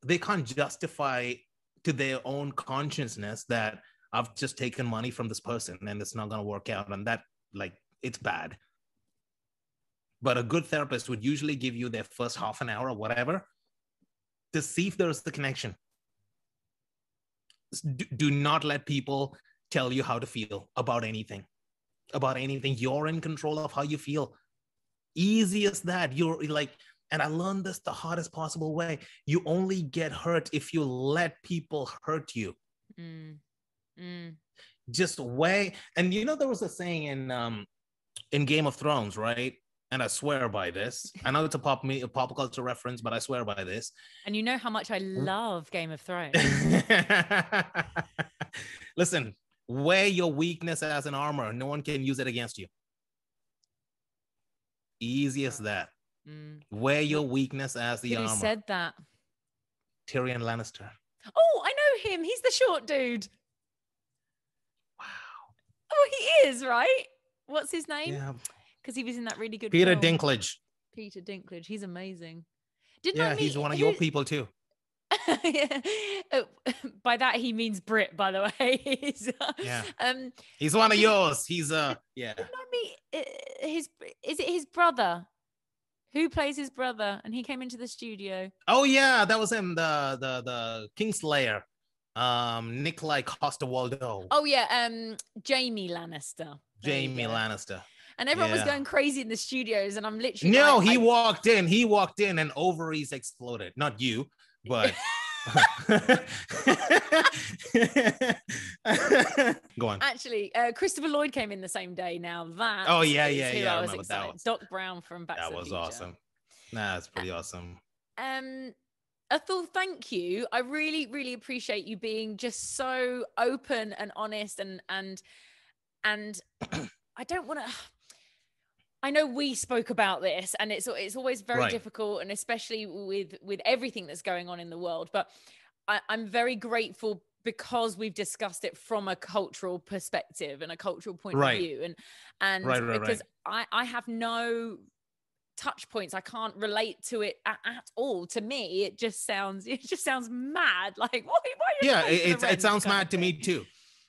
can't justify to their own consciousness that I've just taken money from this person and it's not going to work out, and that it's bad. But a good therapist would usually give you their first half an hour or whatever to see if there's the connection. Do not let people tell you how to feel about anything. You're in control of how you feel. Easy as that. And I learned this the hardest possible way. You only get hurt if you let people hurt you. Just way. And there was a saying in Game of Thrones, right? And I swear by this. I know it's a pop culture reference, but I swear by this. And you know how much I love Game of Thrones. Listen, wear your weakness as an armor. No one can use it against you. Easy as that. Wear your weakness as the armor. Who said that? Tyrion Lannister. Oh, I know him. He's the short dude. Wow. Oh, he is, right? What's his name? Yeah. Because he was in that really good Peter film. Dinklage. Peter Dinklage. He's amazing. He's one of your people too. By that he means Brit, by the way. He's one of yours. He's yeah. Is it his brother? Who plays his brother? And he came into the studio. Oh yeah, that was him. The Kingslayer. Nikolai Coster-Waldau. Oh yeah, Jamie Lannister. Jamie Lannister. And everyone was going crazy in the studios, and I'm literally he walked in and ovaries exploded. Not you, but go on. Actually, Christopher Lloyd came in the same day. Now that I remember that. Doc Brown from Back to the Future. That was awesome. That's pretty awesome. Athul, thank you. I really, really appreciate you being just so open and honest, and I don't want to. I know we spoke about this, and it's always very difficult, and especially with everything that's going on in the world. But I'm very grateful because we've discussed it from a cultural perspective and a cultural point of view, and because I have no touch points, I can't relate to it at all. To me, it just sounds mad. Like, why it sounds mad to me too.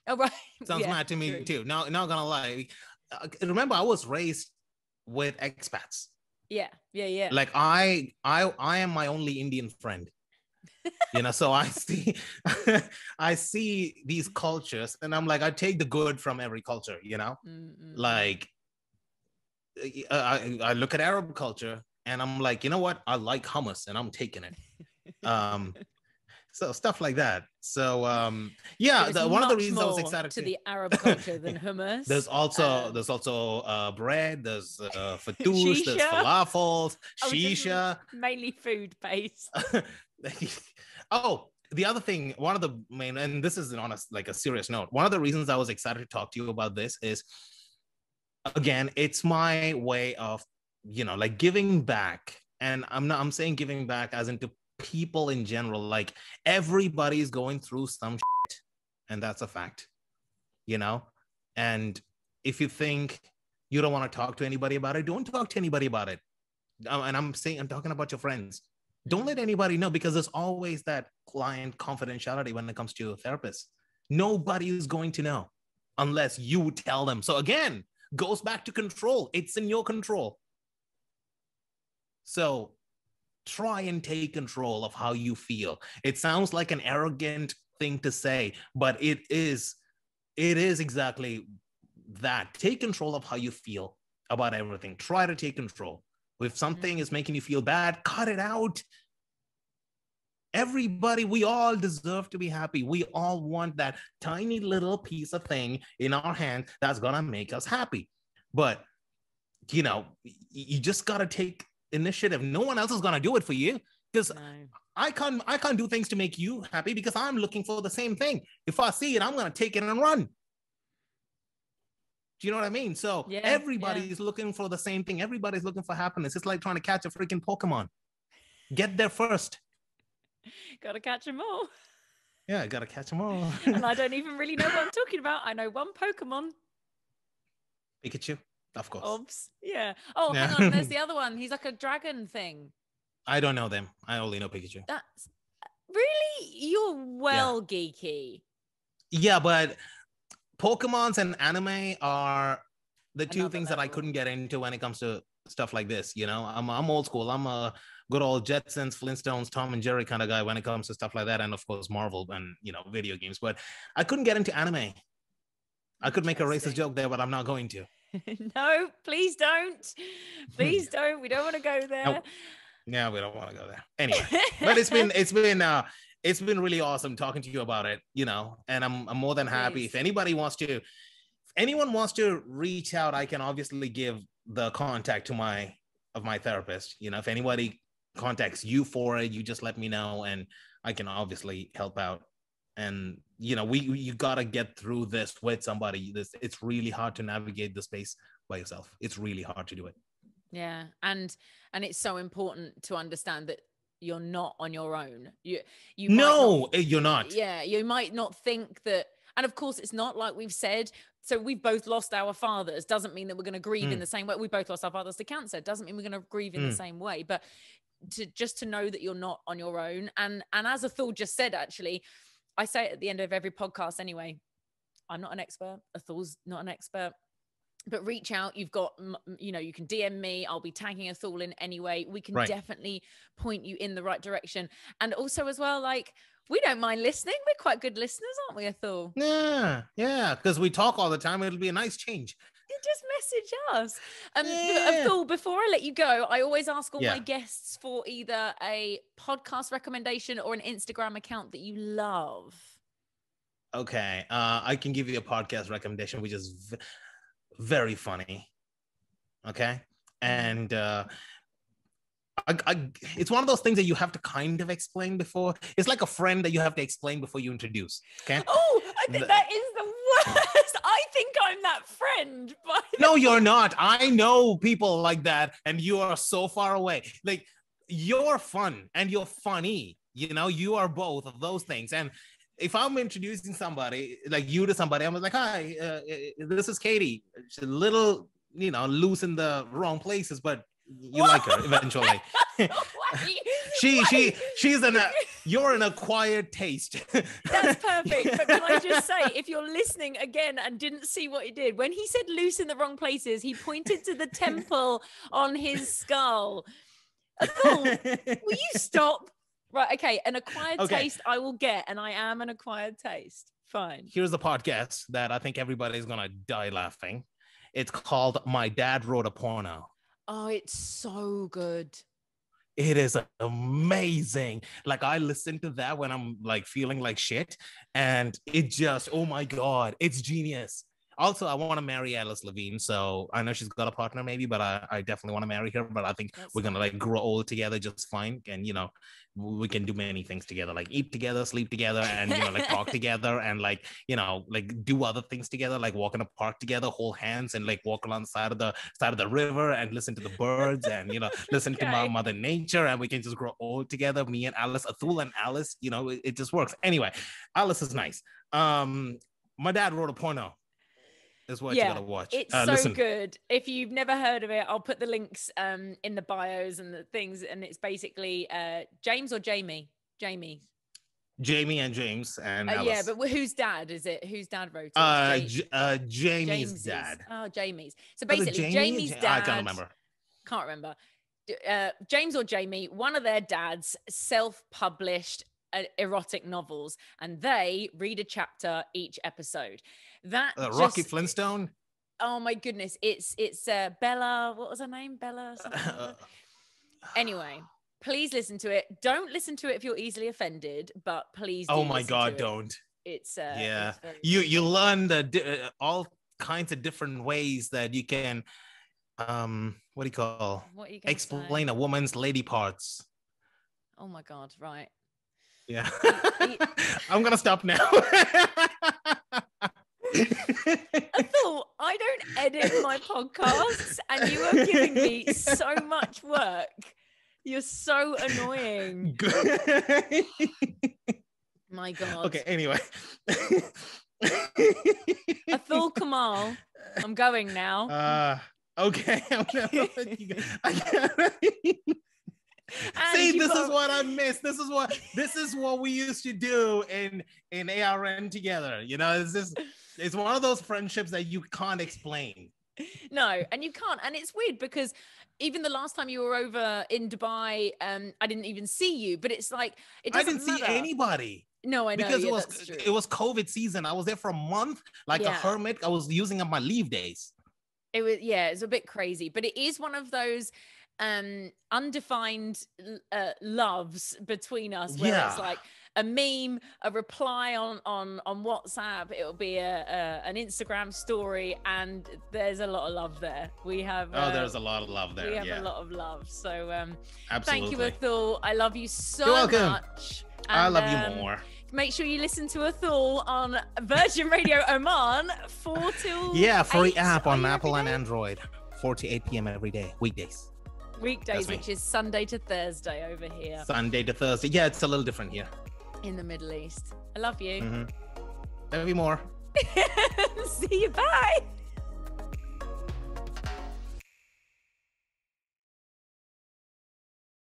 Oh, right. Sounds mad to me too. Not gonna lie. Remember, I was raised with expats. Yeah. Like I am my only Indian friend. You know, so I see these cultures, and I'm like, I take the good from every culture. You know, like I look at Arab culture, and I'm like, you know what? I like hummus, and I'm taking it. So stuff like that. So one of the reasons I was excited to the Arab culture than hummus. There's also bread. There's fattoush. There's falafels, shisha. Mainly food based. Oh, the other thing, one of the main, and this is on a serious note, one of the reasons I was excited to talk to you about this is, again, it's my way of, like giving back. And I'm saying giving back as into people in general. Like, everybody's going through some shit, and that's a fact, and if you think you don't want to talk to anybody about it, don't talk to anybody about it. And I'm talking about your friends. Don't let anybody know, because there's always that client confidentiality when it comes to a therapist. Nobody is going to know unless you tell them. So again, goes back to control. It's in your control. So try and take control of how you feel. It sounds like an arrogant thing to say, but it is exactly that. Take control of how you feel about everything. Try to take control. If something is making you feel bad, cut it out. Everybody, we all deserve to be happy. We all want that tiny little piece of thing in our hand that's gonna make us happy. But, you just gotta take initiative. No one else is gonna do it for you, because I can't do things to make you happy, because I'm looking for the same thing. If I see it, I'm gonna take it and run. Do you know what I mean? So everybody's looking for the same thing. Everybody's looking for happiness. It's like trying to catch a freaking Pokemon. Get there first. Gotta catch them all. Yeah, gotta catch them all. And I don't even really know what I'm talking about. I know one Pokemon. Pikachu, of course. Obs. Yeah. Oh, hang on. There's the other one. He's like a dragon thing. I don't know them. I only know Pikachu. That's really, you're geeky. Yeah, but Pokemons and anime are the two things that I couldn't get into when it comes to stuff like this. I'm old school. I'm a good old Jetsons, Flintstones, Tom and Jerry kind of guy when it comes to stuff like that. And of course, Marvel and, video games. But I couldn't get into anime. I could make a racist joke there, but I'm not going to. No, please don't. Please don't. We don't want to go there. No, we don't want to go there. Anyway, but it's been really awesome talking to you about it, and I'm more than happy. If anyone wants to reach out, I can obviously give the contact to my therapist. If anybody contacts you for it, you just let me know, and I can obviously help out. And you gotta get through this with somebody. It's really hard to navigate the space by yourself. It's really hard to do it. Yeah, and it's so important to understand that you're not on your own. You're not. Yeah, you might not think that. And of course, it's not like we've said. So we've both lost our fathers. Doesn't mean that we're going to grieve in the same way. We both lost our fathers to cancer. Doesn't mean we're going to grieve in the same way. But to know that you're not on your own. And as Athul just said, actually, I say it at the end of every podcast anyway. I'm not an expert. Athul's not an expert. But reach out. You've got, you can DM me. I'll be tagging Athul in anyway. We can definitely point you in the right direction. And also as well, like, we don't mind listening. We're quite good listeners, aren't we, Athul? Yeah. Because we talk all the time. It'll be a nice change. You just message us. Athul, before I let you go, I always ask all my guests for either a podcast recommendation or an Instagram account that you love. Okay. I can give you a podcast recommendation, which is very funny. Okay. And it's one of those things that you have to kind of explain before. It's like a friend that you have to explain before you introduce. Okay. Oh, I think that is the worst. I think I'm that friend. No, you're not. I know people like that, and you are so far away. Like, you're fun and you're funny. You are both of those things. And if I'm introducing somebody like you to somebody, I'm like, hi, this is Katie. She's a little, loose in the wrong places, but you like her eventually. You're an acquired taste. That's perfect. But can I just say, if you're listening again and didn't see what he did, when he said loose in the wrong places, he pointed to the temple on his skull. Athul, will you stop? Right, okay, an acquired taste I will get, and I am an acquired taste. Fine. Here's a podcast that I think everybody's gonna die laughing. It's called My Dad Wrote a Porno. Oh, it's so good. It is amazing. Like, I listen to that when I'm like feeling like shit, and it just, oh my God, it's genius. Also, I want to marry Alice Levine, so I know she's got a partner maybe, but I definitely want to marry her. But I think we're gonna like grow old together just fine, and we can do many things together, like eat together, sleep together, and like talk together, and like do other things together, like walk in a park together, hold hands, and like walk along the side of the river and listen to the birds, and listen to my Mother Nature, and we can just grow old together. Me and Alice, Athul and Alice, it just works. Anyway, Alice is nice. My Dad Wrote a Porno. Is what you gotta watch. It's so good. If you've never heard of it, I'll put the links in the bios and the things. And it's basically James or Jamie? Jamie and James and Alice. Yeah, but whose dad is it? Whose dad wrote it? Jamie's dad. Oh, Jamie's. So basically, Jamie's dad. I can't remember. James or Jamie, one of their dads self-published erotic novels, and they read a chapter each episode. That Rocky Flintstone. Oh my goodness, it's Bella. What was her name? Bella. Anyway, please listen to it. Don't listen to it if you're easily offended, but please. Oh my God, don't. It's yeah. It's you learn all kinds of different ways that you can what do you call? Explain a woman's lady parts. Oh my God! Right. Yeah. I'm gonna stop now. Athul, I don't edit my podcasts, and you are giving me so much work. You're so annoying. My God. Okay, anyway. Athul, Kamal, I'm going now. Okay. See, this is what I miss. This is what we used to do in ARN together. It's one of those friendships that you can't explain. No, and you can't. And it's weird because even the last time you were over in Dubai, I didn't even see you. But it's like I didn't see anybody. No, I know. Because it was COVID season. I was there for a month, like a hermit. I was using up my leave days. It was a bit crazy, but it is one of those undefined loves between us where it's like a meme, a reply on WhatsApp, it'll be an Instagram story, and there's a lot of love there. We have there's a lot of love there. We have a lot of love. So absolutely. Thank you, Athul. I love you so much. And, I love you more. Make sure you listen to Athul on Virgin Radio Oman 4 till free app on Apple and Android, 4 to 8 p.m. every day, weekdays, which is Sunday to Thursday over here. Sunday to Thursday. Yeah, it's a little different here. In the Middle East. I love you. Love you more. See you. Bye.